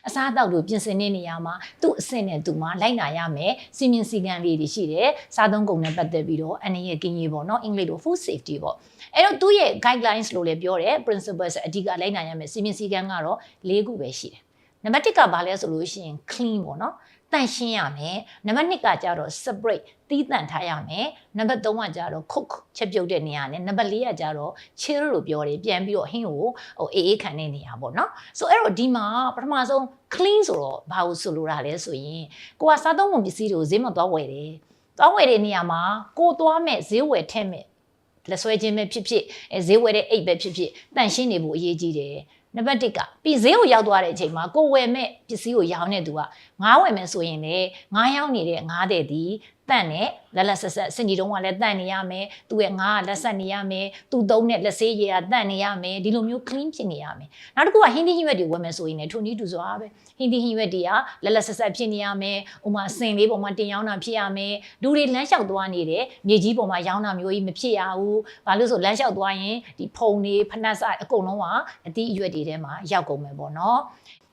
အစားအသောက်တို့ပြင်ဆင်နေနေရမှာသူ့အဆင့်နဲ့သူမှလိုက်နာရမယ်စီမင်းစီကံလေးတွေရှိတယ်စားသုံးကုန်နဲ့ပတ်သက်ပြီးတော့အနေရဲ့ကင်းရေးပေါ့နော်အင်္ဂလိပ်လို food safety ပေါ့အဲ့တော့သူ့ရဲ့ guidelines လို့လည်းပြောတယ် principles အဓိကလိုက်နာရမယ်စီမင်းစီကံကတော့၄ခုပဲရှိတယ်နံပါတ်1ကဘာလဲဆိုလို့ရှိရင် clean ပေါ့နော်တန့်ရှင်းရမယ်နံပါတ်2ကကြတော့ separate တီးတန့်ထားရမယ်နံပါတ်3ကကြတော့ cook ချက်ပြုတ်တဲ့နေရာနဲ့နံပါတ်4ကကြတော့ chill လို့ပြောတယ်ပြန်ပြီးတော့ဟင်းကိုအေးခံတဲ့နေရာပေါ့နော်ဆိုအဲ့တော့ဒီမှာပထမဆုံး clean ဆိုတော့ဘာလို့ဆိုလိုတာလဲဆိုရင်ကိုကစားသုံးကုန်ပစ္စည်းတွေကိုဈေးမှာသွားဝယ်တယ်သွားဝယ်တဲ့နေရာမှာကိုသွားမဲ့ဈေးဝယ်ထက်မဲ့လက်ဆွဲခြင်းပဲဖြစ်ဖြစ်ဈေးဝယ်တဲ့အိတ်ပဲဖြစ်ဖြစ်တန့်ရှင်းနေဖို့အရေးကြီးတယ်နံပါတ်1ကပြီးဈေးကိုရောက်သွားတဲ့အချိန်မှာကိုဝယ်မဲ့ပစ္စည်းကိုရောင်းနေသူကငါးဝယ်မယ်ဆိုရင်လေငါးရောင်းနေတဲ့ငါးတဲ့ဒီတန့်နဲ့လက်ဆက်စင်ကြီးတုံးကလည်းတန့်နေရမယ်သူ့ရဲ့ငါးကလက်ဆက်နေရမယ်သူ့သုံးနဲ့လက်ဆေးရည်ကတန့်နေရမယ်ဒီလိုမျိုး clean ဖြစ်နေရမယ်နောက်တစ်ခုကဟင်းသီးဟင်းရွက်တွေဝယ်မယ်ဆိုရင်လည်းထိုနည်းတူစွာပဲဟင်းသီးဟင်းရွက်တွေကလက်ဆက်ဖြစ်နေရမယ်ဥမာစင်လေးပေါ်မှာတင်ရောင်းတာဖြစ်ရမယ်လူတွေလမ်းလျှောက်သွားနေတယ်မြေကြီးပေါ်မှာရောင်းတာမျိုးကြီးမဖြစ်ရဘူးဘာလို့ဆိုလမ်းလျှောက်သွားရင်ဒီဖုံတွေဖနက်ဆိုင်အကုန်လုံးကအသီးအရွက်တွေထဲမှာရောက်ကုန်မယ်ပေါ့နော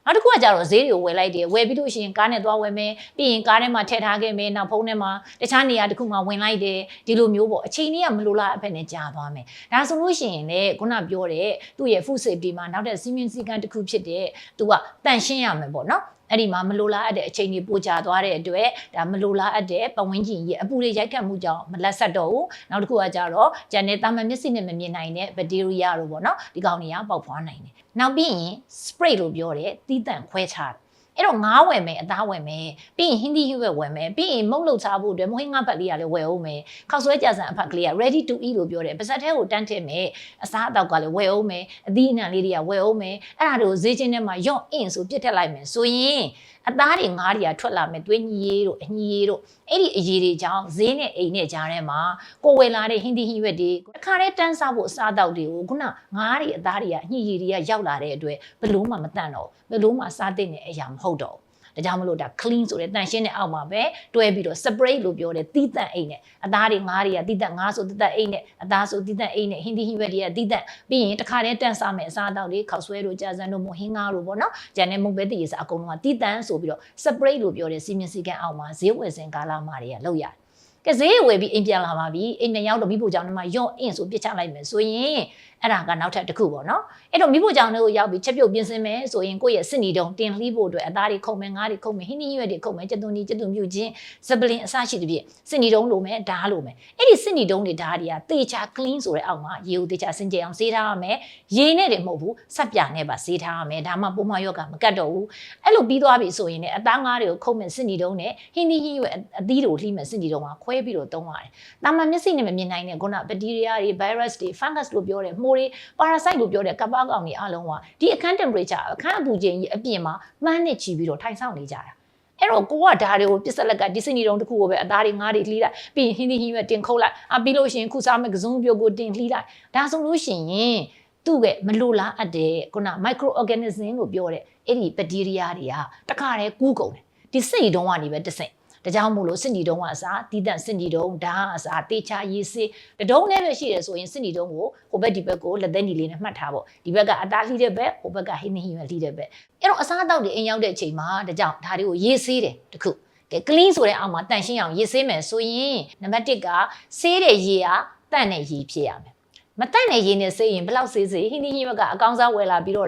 ်နောက်တစ်ခုကကြတော့ဈေးတွေကိုဝယ်လိုက်တယ်ဝယ်ပြီးလို့ရှိရင်ကားနဲ့သွားဝယ်မယ်ပြီးရင်ကားထဲမှာထည့်ထားခဲ့မယ်နောက်ဖုန်းထဲမှာတခြားနေရာတစ်ခုမှာဝင်လိုက်တယ်ဒီလိုမျိုးပေါ့အချိန်ကြီးကမလိုလားအဖက်နဲ့ကြာသွားမယ်ဒါဆိုလို့ရှိရင်လေခုနပြောတဲ့သူ့ရဲ့ food safety မှာနောက်တဲ့စီမင်းစည်းကမ်းတစ်ခုဖြစ်တဲ့သူကတန့်ရှင်းရမယ်ပေါ့နော်အဲ့ဒီမှာမလိုလားအပ်တဲ့အချိန်ကြီးပိုကြာသွားတဲ့အတွက်ဒါမလိုလားအပ်တဲ့ပတ်ဝန်းကျင်ရဲ့အပူတွေရိုက်ခတ်မှုကြောင့်မလက်ဆက်တော့ဘူးနောက်တစ်ခုကကြတော့ဂျန်နေတာမန်မျက်စိနဲ့မမြင်နိုင်တဲ့ဘက်တီးရီးယားတို့ပေါ့နော်ဒီကောင်တွေကပေါက်ဖွားနိုင်တယ်နောက်ပြီးရင် spray လို့ပြောတယ်တီးတန့်ခွဲခြားအဲ့တော့ငါးဝယ်မယ်အသားဝယ်မယ်ပြီးရင်ဟင်းသီးဟင်းရွက်ဝယ်မယ်ပြီးရင်မုတ်လှုပ်ချဖို့အတွက်မဟင်းငါးဖက်လေးကလည်းဝယ်အောင်မယ်ခောက်ဆွဲကြဆန်အဖက်ကလေးက ready to eat လို့ပြောတယ်ပါဇက်ထဲကိုတန်းထည့်မယ်အစားအသောက်ကလည်းဝယ်အောင်မယ်အသီးအနှံလေးတွေကဝယ်အောင်မယ်အဲ့ဒါတွေကိုဈေးချင်းထဲမှာရော့အင်းဆိုပြစ်ထည့်လိုက်မယ်ဆိုရင်အသားတွေငါးတွေကထွက်လာမယ်တွင်းညီရေးတို့အညီရေးတို့အဲ့ဒီအရေးတွေကြောင့်ဈေးနဲ့အိမ်နဲ့ကြားထဲမှာကိုဝယ်လာတဲ့ဟင်းသီးဟင်းရွက်တွေတစ်ခါတည်းတန်းစားဖို့အစားအသောက်တွေကိုခုနငါးတွေအသားတွေကအညီရေးတွေကရောက်လာတဲ့အတွက်ဘလို့မှမတန့်တော့ဘလို့မှစားတဲ့အရာမဟုတ်တော့ဒါကြောင့်မလို့ဒါ clean ဆိုတဲ့တန့်ရှင်းတဲ့အောက်မှာပဲတွဲပြီးတော့ separate လို့ပြောတယ်တီးတန့်အိတ်နဲ့အသားတွေငါးတွေကတီးတန့်ငါးဆိုတီးတန့်အိတ်နဲ့အသားဆိုတီးတန့်အိတ်နဲ့ဟင်းသီးဟင်းရွက်တွေကတီးတန့်ပြီးရင်တစ်ခါတည်းတန့်စားမယ်အစားအသောက်တွေခောက်ဆွဲတို့ကြာစံတို့မဟင်းငါးတို့ပေါ့နော်ဂျန်နဲ့မုတ်ပဲတည်ရစအကုန်လုံးကတီးတန့်ဆိုပြီးတော့ separate လို့ပြောတယ်စီမင်းစီကံအောက်မှာဈေးဝယ်စဉ်ကာလမှာတွေကလောက်ရတယ်ကဈေးဝယ်ပြီးအိမ်ပြန်လာပါပြီအိမ်ပြန်ရောက်တော့မိဖို့ကြောင့်ဒီမှာရော့အင်းဆိုပြစ်ချလိုက်မယ်ဆိုရင်အဲ့ဒါကနောက်ထပ်တစ်ခုပေါ့နော်အဲ့တော့မိဖို့ကြောင့်လည်းရောက်ပြီးချက်ပြုတ်ပြင်ဆင်မယ်ဆိုရင်ကိုယ့်ရဲ့စစ်နီတုံတင်လှီးဖို့အတွက်အသားတွေခုံမယ်ငါးတွေခုံမယ်ဟင်းသီးရွက်တွေခုံမယ်ကြက်သွန်ကြီးကြက်သွန်မြူချင်းစပလင်အစရှိတဲ့ပြည့်စစ်နီတုံလိုမယ်ဓားလိုမယ်အဲ့ဒီစစ်နီတုံတွေဓားတွေကတေချာ clean ဆိုတဲ့အောက်မှာရေကိုတေချာစင်ကြယ်အောင်ဆေးထားရမယ်ရေနဲ့တွေမဟုတ်ဘူးဆက်ပြနဲ့ပါဆေးထားရမယ်ဒါမှပုံမှန်ရောဂါမကတ်တော့ဘူးအဲ့လိုပြီးသွားပြီဆိုရင်လည်းအသားငါးတွေကိုခုံမယ်စစ်နီတုံနဲ့ဟင်းသီးရွက်အသီးတွေကိုလှီးမယ်စစ်နီတုံကခွဲပြီးတော့သုံးရတယ်တာမန်မျက်စိနဲ့မမြင်နိုင်တဲ့ခုနဘက်တီးရီးယားတွေ virus တွေ fungus လို့ပြောတဲ့မှုတွေ parasite လို့ပြောတဲ့ကပ်ပါကောင်တွေအလုံးကဒီအခန်း temperature အခန်းအပူချိန်ကြီးအပြင်မှာမှန်းနဲ့ချီပြီးတော့ထိုင်ဆောင်နေကြတာအဲ့တော့ကိုကဒါတွေကိုပစ္စလက်ကဒီစနီတုံတစ်ခုကိုပဲအသားတွေငါးတွေလှီးလိုက်ပြီးရင်ဟင်းသီးဟင်းရွက်တင်ခုတ်လိုက်ပြီးလို့ရှိရင်ခုစားမဲ့ကစုံပြုတ်ကိုတင်လှီးလိုက်ဒါဆိုလို့ရှိရင်သူ့ရဲ့မလိုလားအပ်တဲ့ခုန micro organism လို့ပြောတဲ့အဲ့ဒီဘက်တီးရီးယားတွေကတခါတည်းကူးကုန်တယ်ဒီစနီတုံကနေပဲတစ်စိမ့်ဒါကြောင့်မို့လို့စစ်နီတုံးကအစားတီးတန့်စစ်နီတုံးဓာတ်အစားတေချာရေးစေးတတုံးနဲ့ပဲရှိတယ်ဆိုရင်စစ်နီတုံးကိုဟိုဘက်ဒီဘက်ကိုလက်သက်ညီလေးနဲ့မှတ်ထားပေါ့ဒီဘက်ကအသားလှီးတဲ့ဘက်ဟိုဘက်ကဟင်းသီးဟင်းရွက်လှီးတဲ့ဘက်အဲ့တော့အစားအသောက်တွေအိမ်ရောက်တဲ့အချိန်မှာဒါကြောင့်ဒါတွေကိုရေးစေးတယ်တခုကဲ clean ဆိုတဲ့အောက်မှာတန့်ရှင်းအောင်ရေးစေးမယ်ဆိုရင်နံပါတ်1ကစေးတဲ့ရေကတန့်တဲ့ရေဖြစ်ရမယ်မတန့်တဲ့ရေနဲ့စေးရင်ဘယ်လောက်စေးစေးဟင်းသီးဟင်းရွက်ကအကောင်းစားဝယ်လာပြီးတော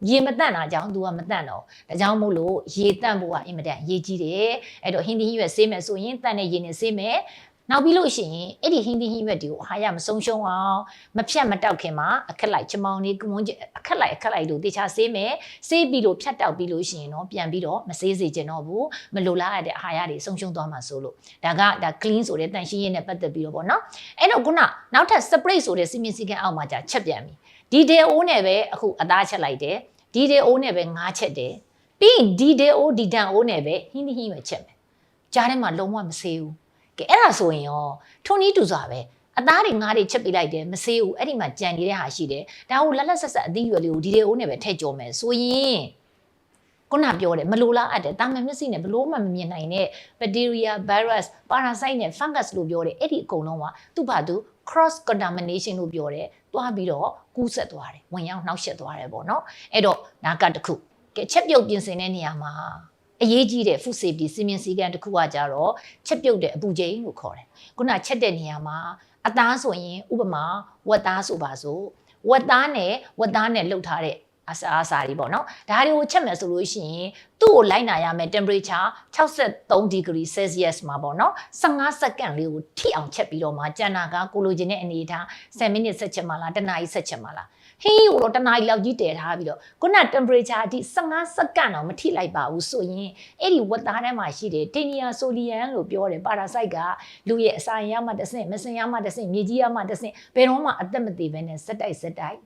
့ရေမတန့်တာကြောင့် तू ကမတန့်တော့ဒါကြောင့်မို့လို့ရေတန့်ဖို့ကအင်မတန်ရေးကြီးတယ်အဲ့တော့ဟင်းသီးဟင်းရွက်စေးမယ်ဆိုရင်တန့်တဲ့ရေနဲ့စေးမယ်နောက်ပြီးလို့ရှိရင်အဲ့ဒီဟင်းသီးဟင်းရွက်တွေကိုအာဟာရမဆုံးရှုံးအောင်မဖြတ်မတောက်ခင်မှာအခက်လိုက်ချမောင်လေးကမွန်းအခက်လိုက်လို့တေချာစေးမယ်စေးပြီးလို့ဖြတ်တောက်ပြီးလို့ရှိရင်တော့ပြန်ပြီးတော့မစေးစေချင်တော့ဘူးမလိုလားရတဲ့အာဟာရတွေဆုံးရှုံးသွားမှာဆိုလို့ဒါ clean ဆိုတဲ့တန်ရှင်းရေးနဲ့ပတ်သက်ပြီးတော့ပေါ့နော်အဲ့တော့ခုနနောက်ထပ် separate ဆိုတဲ့စီမင်းစည်းကမ်းအောက်မှာじゃချက်ပြန်ပြီဒီဒေအိုးနဲ့ပဲအခုအသားချက်လိုက်တယ်ဒီဒေအိုးနဲ့ပဲငါးချက်တယ်ပြီးရင်ဒီဒေအိုးဒီတန်အိုးနဲ့ပဲဟင်းသီးဟင်းရွက်ချက်မယ်ကြားထဲမှာလုံးဝမစေးဘူးကဲအဲ့ဒါဆိုရင်ရောထုံနည်းတူစွာပဲအသားတွေငါးတွေချက်ပေးလိုက်တယ်မစေးဘူးအဲ့ဒီမှာကြံနေတဲ့ဟာရှိတယ်ဒါကိုလက်ဆက်ဆက်အသီးရွက်လေးကိုဒီဒေအိုးနဲ့ပဲထည့်ကြော်မယ်ဆိုရင်ခုနပြောတယ်မလိုလားအပ်တယ်တာမန်မျက်စိနဲ့ဘလို့မှမမြင်နိုင်တဲ့ bacteria virus parasite နဲ့ fungus လို့ပြောတယ်အဲ့ဒီအကုန်လုံးကသူ့ဘာသူ cross contamination လို့ပြောတယ်တွားပြီးတော့ကူးဆက်သွားတယ်ဝင်ရောက်နှောက်ယှက်သွားတယ်ပေါ့နော်အဲ့တော့နာကတစ်ခုက ချက်ပြုတ်ပြင်ဆင်တဲ့နေရာမှာအရေးကြီးတဲ့ food safety စီမင်းစည်းကမ်းတစ်ခုကကြတော့ချက်ပြုတ်တဲ့အပူချိန်ကိုခေါ်တယ်ခုနချက်တဲ့နေရာမှာအသားဆိုရင်ဥပမာဝက်သားဆိုပါစို့ဝက်သားနဲ့လှုပ်ထားတဲ့အစာတွေပေါ့နော်ဒါတွေကိုချက်မယ်ဆိုလို့ရှိရင်သူ့ကိုလိုက်နာရမယ် temperature 63 degree Celsius မှာပေါ့နော်15စက္ကန့်လေးကိုထိအောင်ချက်ပြီးတော့မှကျန်တာကကိုလိုချင်တဲ့အနေထား10မိနစ်ဆက်ချက်မှလား1နာရီဆက်ချက်မှလားဟင်းကိုတော့1နာရီလောက်ကြီးတည်ထားပြီးတော့ခုန temperature အထိ15စက္ကန့်တော့မထိလိုက်ပါဘူးဆိုရင်အဲ့ဒီဝက်သားထဲမှာရှိတဲ့ tinea solium လို့ပြောတယ် parasite ကလူရဲ့အစာရမှတဆင့်မစင်ရမှတဆင့်မြေကြီးရမှတဆင့်ဘယ်တော့မှအသက်မသေးဘဲနဲ့စက်တိုက်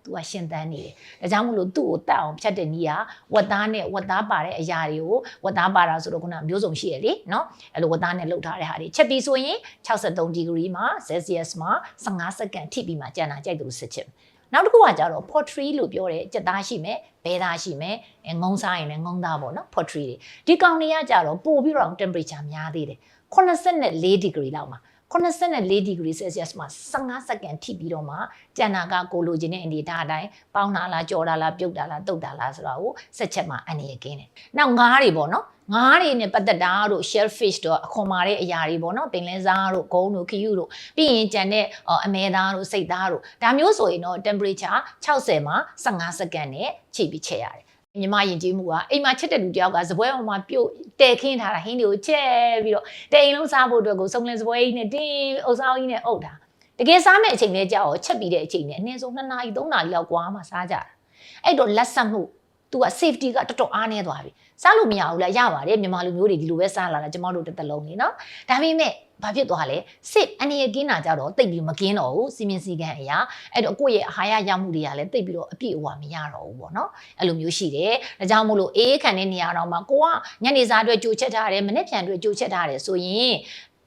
သူကရှင်သန်နေတယ်ဒါကြောင့်မလို့သူ့ကိုတတ်အောင်ဖြတ်တဲ့နည်းကဝက်သားပါတဲ့အရာတွေကိုဝက်သားပါတာဆိုတော့ခုနမျိုးစုံရှိရလေနော်အဲ့လိုဝက်သားနဲ့လှုပ်ထားတဲ့ဟာတွေချက်ပြီးဆိုရင်63 degree မှာ Celsius မှာ15စက္ကန့်ထိပြီးမှကျန်တာကြိုက်သူစစ်ချက်နောက်တစ်ခုကကြတော့ poultry လို့ပြောတယ်ကြက်သားရှိမယ်ဘဲသားရှိမယ်ငုံစားရင်လည်းငုံသားပေါ့နော် poultry တွေဒီကောင်တွေကကြတော့ပို့ပြီးတော့ temperature များသေးတယ်84 degree လောက်မှာ84 degree Celsius မှာ15စက္ကန့်ထိပြီးတော့မှကျန်တာကကိုလိုချင်တဲ့အနေအထားအတိုင်းပေါင်းတာလားကြော်တာလားပြုတ်တာလားတုတ်တာလားဆိုတာကိုဆက်ချက်မှာအနေရကင်းတယ်နောက်ငါးတွေပေါ့နော်ငါးတွေနဲ့ပတ်သက်တာတို့ shellfish တို့အခွန်မာတဲ့အရာတွေပေါ့နော်ပင်လယ်စားတို့ဂုံးတို့ခရုတို့ပြီးရင်ကျန်တဲ့အမဲသားတို့စိတ်သားတို့ဒါမျိုးဆိုရင်တော့ temperature 60မှာ15စက္ကန့်နဲ့ချိန်ပြီးချက်ရတယ်ညီမယဉ်ကျေးမှုကအိမ်မှာချက်တဲ့လူတယောက်ကစပွဲပေါ်မှာပြုတ်တဲခင်းထားတာဟင်းတွေကိုချက်ပြီးတော့တိမ်လုံးစားဖို့အတွက်ကိုစုံလင်စပွဲကြီးနဲ့တင်းအုပ်စားကြီးနဲ့အုပ်တာတကယ်စားမယ့်အချိန်လေးကြောက်ချက်ပြီးတဲ့အချိန်နဲ့အနည်းဆုံး2နာရီ3နာရီလောက်ကွာမှစားကြတာအဲ့တော့လက်ဆက်မှုသူက safety ကတော်တော်အားနည်းသွားပြီစားလို့မရဘူးလားရပါတယ်မြန်မာလူမျိုးတွေဒီလိုပဲစားလာတာကျမတို့တစ်သက်လုံးနေနော်ဒါပေမဲ့ဘာဖြစ်သွားလဲစစ်အနေရကင်းတာကြတော့တိတ်ပြီးမကင်းတော့ဘူးစီမင်းစည်းကမ်းအရာအဲ့တော့ကိုယ့်ရဲ့အာဟာရရမှုတွေကလည်းတိတ်ပြီးတော့အပြည့်အဝမရတော့ဘူးပေါ့နော်အဲ့လိုမျိုးရှိတယ်ဒါကြောင့်မို့လို့အေးခံတဲ့နေရာတော့မှကိုကညနေစားအတွက်ကြိုချက်ထားတယ်မနေ့ပြန်အတွက်ကြိုချက်ထားတယ်ဆိုရင်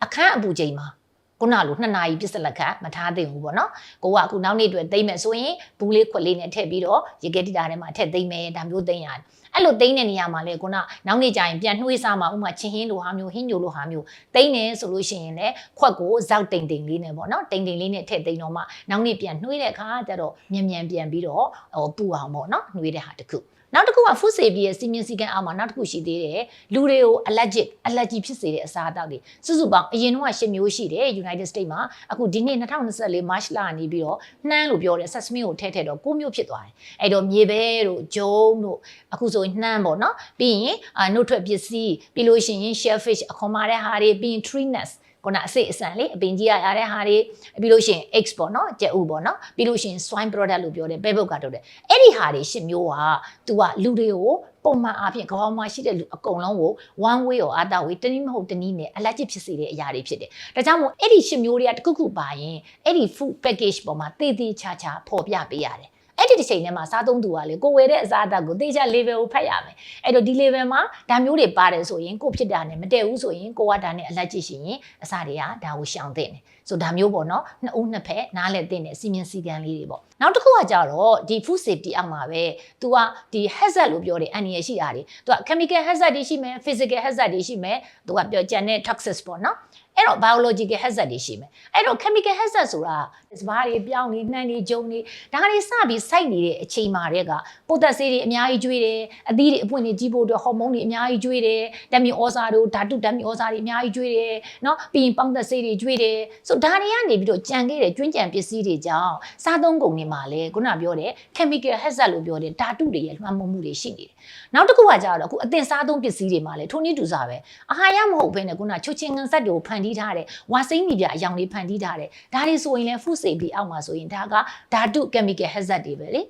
အခန်းအပူချိန်မှာခုနလို2နာရီပြစ်စလက်ခတ်မထားသင့်ဘူးပေါ့နော်ကိုကအခုနောက်နေ့အတွက်သိမ့်မယ်ဆိုရင်ဘူးလေးခွက်လေးနဲ့ထည့်ပြီးတော့ရေခဲတိတာထဲမှာထည့်သိမ့်မယ်ဒါမျိုးသိမ့်ရတယ်အဲ့လိုသိမ့်တဲ့နေရာမှာလေခုနနောက်နေ့ကျရင်ပြန်နှွေးစားမှာဥမာချင်းဟင်းလိုဟာမျိုးဟင်းညိုလိုဟာမျိုးသိမ့်နေဆိုလို့ရှိရင်လည်းခွက်ကိုဇောက်တိမ်လေးနဲ့ပေါ့နော်တိမ်လေးနဲ့ထည့်သိမ့်တော့မှနောက်နေ့ပြန်နှွေးတဲ့အခါကျတော့မြန်ပြန်ပြီးတော့ပူအောင်ပေါ့နော်နှွေးတဲ့ဟာတစ်ခုနောက်တစ်ခုက food safety ရဲ့စီမင်းစည်းကမ်းအောက်မှာနောက်တစ်ခုရှိသေးတယ်လူတွေကို allergy ဖြစ်စေတဲ့အစာအသောက်တွေစုစုပေါင်းအရင်တော့10မျိုးရှိတယ် United States မှာအခုဒီနေ့2024 March လကနေပြီးတော့နှမ်းလို့ပြောတဲ့ sesame ကိုထည့်တော့9မျိုးဖြစ်သွားတယ်အဲ့တော့မြေပဲတို့ဂျုံတို့အခုဆိုရင်နှမ်းပေါ့နော်ပြီးရင်နှုတ်ထွက်ပစ္စည်းပြီးလို့ရှိရင် shellfish အခွန်မာတဲ့ဟာတွေပြီးရင် tree nutsခုနအစိတ်အဆန်လေးအပင်ကြီးရတဲ့ဟာတွေပြီးလို့ရှိရင် eggs ပေါ့နော်ကြက်ဥပေါ့နော်ပြီးလို့ရှိရင် swine product လို့ပြောတယ်ပဲပုတ်ကထုတ်တယ်အဲ့ဒီဟာတွေ10မျိုးက तू ကလူတွေကိုပုံမှန်အားဖြင့်ခေါင်းမှာရှိတဲ့လူအကုန်လုံးကို one way or other way တနည်းမဟုတ်တနည်းနဲ့ allergy ဖြစ်စေတဲ့အရာတွေဖြစ်တယ်ဒါကြောင့်မို့အဲ့ဒီ10မျိုးတွေကတခုခုပါရင်အဲ့ဒီ food package ပေါ်မှာတေးသေးချာချာဖော်ပြပေးရတယ်အဲ့ဒီတစ်ချိန်ထဲမှာစားသုံးသူကလေကိုဝယ်တဲ့အစားအသောက်ကိုသေချာ level ကိုဖတ်ရမယ်အဲ့တော့ဒီ level မှာဒါမျိုးတွေပါတယ်ဆိုရင်ကိုဖြစ်တာနဲ့မတည့်ဘူးဆိုရင်ကိုကဒါနဲ့ allergy ရှိရင်အစားတွေကဒါကိုရှောင်သင့်တယ်ဆိုဒါမျိုးပေါ့နော်နှစ်ဦးနှစ်ဖက်နားလည်သင့်တဲ့စီမင်းစည်းကမ်းလေးတွေပေါ့နောက်တစ်ခုကကြတော့ဒီ food safety အောက်မှာပဲ तू ကဒီ hazard လို့ပြောတယ်အန္တရာယ်ရှိတာတွေ तू က chemical hazard တွေရှိမယ် physical hazard တွေရှိမယ် तू ကပြောကြံတဲ့ toxic ပေါ့နော်အဲ့တော့ biological hazard တွေရှိမယ်အဲ့တော့ chemical hazard ဆိုတာစပါးတွေပြောင်းနေနှမ်းနေဂျုံနေဒါတွေစပြီးစိုက်နေတဲ့အချိန်မှာတည်းကပိုတက်ဆေးတွေအများကြီးကျွေးတယ်အသီးတွေအပွင့်တွေကြီးဖို့အတွက်ဟော်မုန်းတွေအများကြီးကျွေးတယ်ဓာတ်မြေဩဇာတို့ဓာတုဓာတ်မြေဩဇာတွေအများကြီးကျွေးတယ်နော်ပြီးရင်ပေါင်းတက်ဆေးတွေကျွေးတယ်ဆိုဒါတွေကနေပြီးတော့ကြံခဲ့တဲ့ကျွင်းကြံပစ္စည်းတွေကြောင့်စားသုံးကုန်တွေမှာလည်းခုနပြောတဲ့ chemical hazard လို့ပြောတဲ့ဓာတုတွေရဲ့လွှမ်းမိုးမှုတွေရှိနေတယ်နောက်တစ်ခုကကြတော့အခုအသင်စားသုံးပစ္စည်းတွေမှာလည်းထိုနည်းတူစားပဲအာဟာရမဟုတ်ဘဲနဲ့ခုနချိုချင်းငန်ဆက်တွေကိုဖန်တီးထားတဲ့ဝါစိမ့်မိပြအယောင်လေးဖန်တီးထားတယ်ဒါတွေဆိုရင်လည်း food safety အောက်မှာဆိုရင်ဒါကဓာတု chemical hazard တွေပဲလ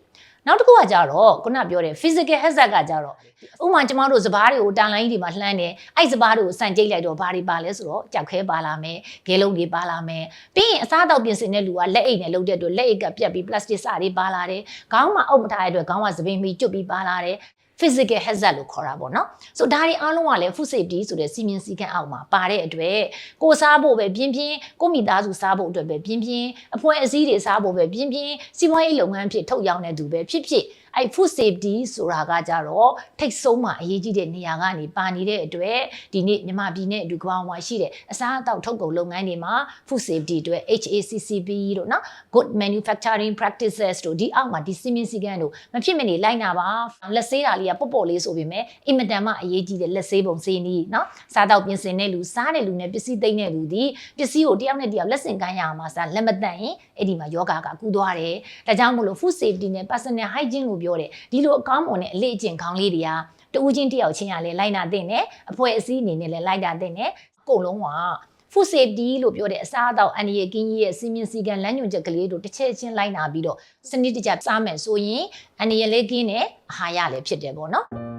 ေနောက်တစ်ခုကကြတော့ခုနပြောတဲ့ physical hazard ကကြတော့ဥပမာကျမတို့စပားတွေကိုတန်လိုင်းတွေမှာလှမ်းတယ်အဲ့စပားတွေကိုစံကြိတ်လိုက်တော့ဘာတွေပါလဲဆိုတော့ကြောက်ခဲပါလာမယ်ဂဲလုံးတွေပါလာမယ်ပြီးရင်အစားအသောက်ပြင်ဆင်တဲ့လူကလက်အိတ်နဲ့လုပ်တဲ့အတွက်လက်အိတ်ကပြတ်ပြီး plastic စတွေပါလာတယ်ခေါင်းမှာအုပ်မထားတဲ့အတွက်ခေါင်းကစပင်းပြီးကျွတ်ပြီးပါလာတယ်physical hazard လို့ခေါ်တာပေါ့နော်ဆိုဒါတွေအားလုံးကလည်း food safety ဆိုတဲ့စီမင်းစည်းကမ်းအောက်မှာပါတဲ့အတွက်ကိုစားဖို့ပဲပြင်းပြင်းကိုမိသားစုစားဖို့အတွက်ပဲပြင်းပြင်းအဖွဲအစည်းတွေစားဖို့ပဲပြင်းပြင်းစီးပွားရေးလုပ်ငန်းဖြစ်ထုတ်ရောင်းတဲ့သူပဲဖြစ်ဖြစ် အဲ့ food safety ဆိုတာကကြတော့ထိတ်ဆုံးမှာအရေးကြီးတဲ့နေရာကနေပါနေတဲ့အတွက်ဒီနေ့မြန်မာပြည်နဲ့အတူကမ္ဘာမှာရှိတဲ့အစားအသောက်ထုတ်ကုန်လုပ်ငန်းတွေမှာ food safety အတွက် HACCP တို့နော် good manufacturing practices တို့ဒီအောက်မှာဒီစီမင်းစည်းကမ်းတို့မဖြစ်မနေလိုက်နာပါလက်ဆေးတာလေးကပေါ့ပေါ့လေးဆိုပေမဲ့အင်မတန်မှအရေးကြီးတဲ့လက်ဆေးပုံစေးနည်းနော်စားတော့ပြင်ဆင်တဲ့လူစားတဲ့လူနဲ့ပစ္စည်းသိမ်းတဲ့လူဒီပစ္စည်းကိုတယောက်နဲ့တယောက်လက်ဆင့်ကမ်းရအောင်မှာစားလက်မတန့်ရင်အဲ့ဒီမှာယောဂကကူးသွားတယ်ဒါကြောင့်မို့လို့ food safety နဲ့ personal hygiene ကိုပြောတယ်ဒီလိုအကောင်းမွန်တဲ့အလေ့အကျင့်ကောင်းလေးတွေကတူးချင်းတယောက်ချင်းရလဲလိုက်နာတဲ့နဲ့အဖွဲ့အစည်းအနေနဲ့လဲလိုက်နာတဲ့နဲ့အကုန်လုံးကfood safety လို့ပြောတဲ့အစားအသောက်အန္တရာယ်ကင်းကြီးရဲ့စီမင်းစည်းကမ်းလမ်းညွှန်ချက်ကလေးတို့တစ်ချက်ချင်းလိုက်နာပြီးတော့စနစ်တကျစားမယ်ဆိုရင်အန္တရာယ်လေးကင်းတဲ့အာဟာရလည်းဖြစ်တယ်ပေါ့နော်